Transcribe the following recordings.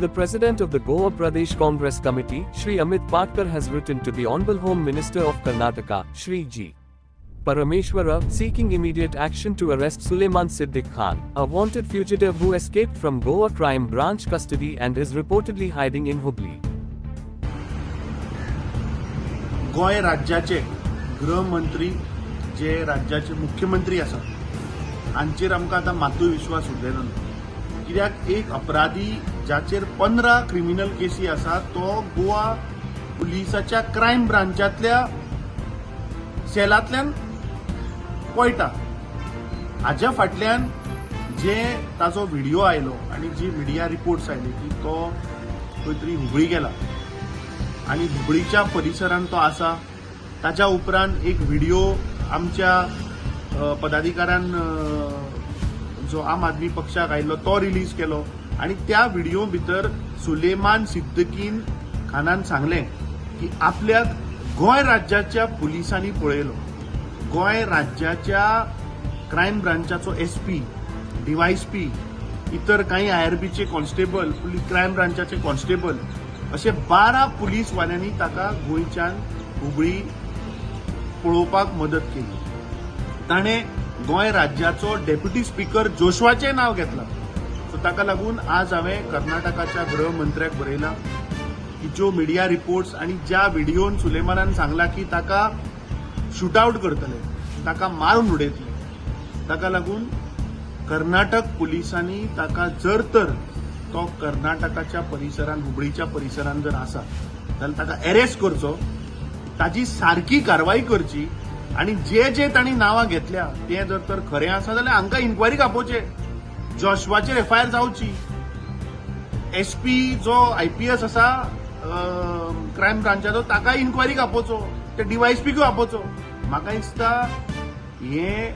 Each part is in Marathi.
The President of the Goa Pradesh Congress Committee, Shri Amit Patkar, has written to the Honorable Home Minister of Karnataka, Shri G. Parameshwara, seeking immediate action to arrest Suleiman Siddique Khan, a wanted fugitive who escaped from Goa Crime Branch custody and is reportedly hiding in Hubli. गोय राज्याचे गृहमंत्री जे राज्याचे मुख्यमंत्री आसात हांचेर आमकां आतां मातूय विश्वास उरलेलो ना. कित्याक एक अपराधी जाचेर 15 क्रिमिनल केसी आसात तो गोवा पुलिसाच्या क्रायम ब्रांचातल्या सेलांतल्यान पळटा. हाच्या फाटल्यान जे ताजो व्हिडिओ आयलो आनी जी मिडिया रिपोर्ट्स आयले की तो खंय तरी हुबळी गेला आणि हुबळीच्या परिसरात तो आसा. ताच्या उपरांत एक व्हिडिओ आमच्या पदाधिकाऱ्यान जो आम आदमी पक्षाक आयिल्लो तो रिलीज केलो आणि त्या व्हिडिओ भितर सुलेमान सिद्दीकीन खानान सांगलें की आपल्याक गोंय राज्याच्या पुलिसांनी पळयलो. गोंय राज्याच्या क्रायम ब्रांचाचो एसपी, डीवायएसपी, इतर काही आयआरबीचे कॉन्स्टेबल, क्रायम ब्रांचाचे कॉन्स्टेबल असे 12 पुलीसवाल्यांनी ताका गोंयच्यान हुबळी पळोवपाक मदत केली. ताणें गोंय राज्याचो डेप्युटी स्पीकर जोशवाचे नाव घेतला. सो ताका लागून आज हांवें कर्नाटकाच्या गृहमंत्र्याक बरयला की ज्यो मिडिया रिपोर्ट्स आणि ज्या व्हिडिओन सुलेमानान सांगला की ताका शूट आउट करतले, ताका मारून उडयतले, ताका लागून कर्नाटक पुलिसांनी ताका जर तर तो कर्नाटकाच्या परिसरात हुबळीच्या परिसरात जर आसा जाल्यार ताका अरेस्ट करचो, ताजी सारकी कारवाई करची आणि जे जे तांणी नांवां घेतल्या ते जर तर खरें आसा जाल्यार हांकां इन्क्वायरी आपोवचे. जॉशवाचेर एफआयआर जावची. एसपी जो आयपीएस आसा क्रायम ब्रांचाचो ताकाय इन्क्वायरी आपोवचो, ते डीवायएसपीकूय आपोवचो. म्हाका दिसता हे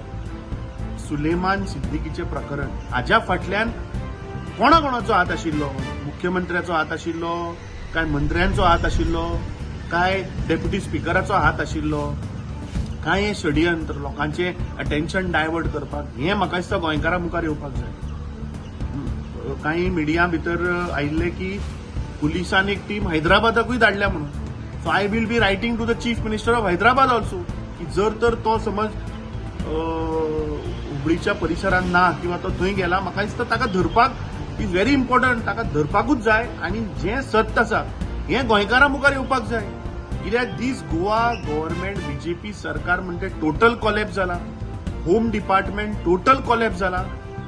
सुलेमान सिद्दीकीचे प्रकरण हाच्या फाटल्यान कोणाकोणाचो हात आशिल्लो? मुख्यमंत्र्याचो हात आशिल्लो काय मंत्र्यांचो हात आशिल्लो काय डेप्युटी स्पीकराचो हात आशिल्लो काय हे षडयंत्र लोकांचे अटेन्शन डायवर्ट करपाक? हे म्हाका दिसता गोंयकारां मुखार येवपाक जाय. काही मिडिया भितर आयिल्ले की पुलिसान एक टीम हैदराबादाकूय धाडल्या म्हणून. So I will be writing to the chief minister of Hyderabad also की जर तर तो समज हुबळीच्या परिसरात ना किंवा तो थंय गेला, म्हाका दिसता ताका धरपाक इज व्हेरी इम्पॉर्टंट. ताका धरपाकूच जाय आणि जे सत्य आसा हे गोंयकारां मुखार येवपाक जाय. कित्याक दीस गोवा गव्हर्नमेंट बीजेपी सरकार म्हणजे टोटल कॉलॅप्स जाला. होम डिपार्टमेंट टोटल कॉलॅप्स जाला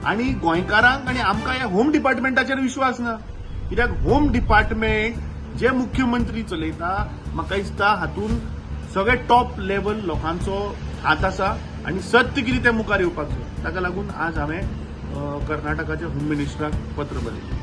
आणि गोंयकारांक आणि आमकां ह्या होम डिपार्टमेंटाचेर विश्वास ना. कित्याक होम डिपार्टमेंट जे मुख्यमंत्री चलयता म्हाका दिसता हातून सगळे टॉप लेवल लोकांचो हात आसा आणि सत्य कितें ते मुखार येवपाक जाय. ताका लागून आज हांवें कर्नाटकाच्या होम मिनिस्टराक पत्र बरयलें.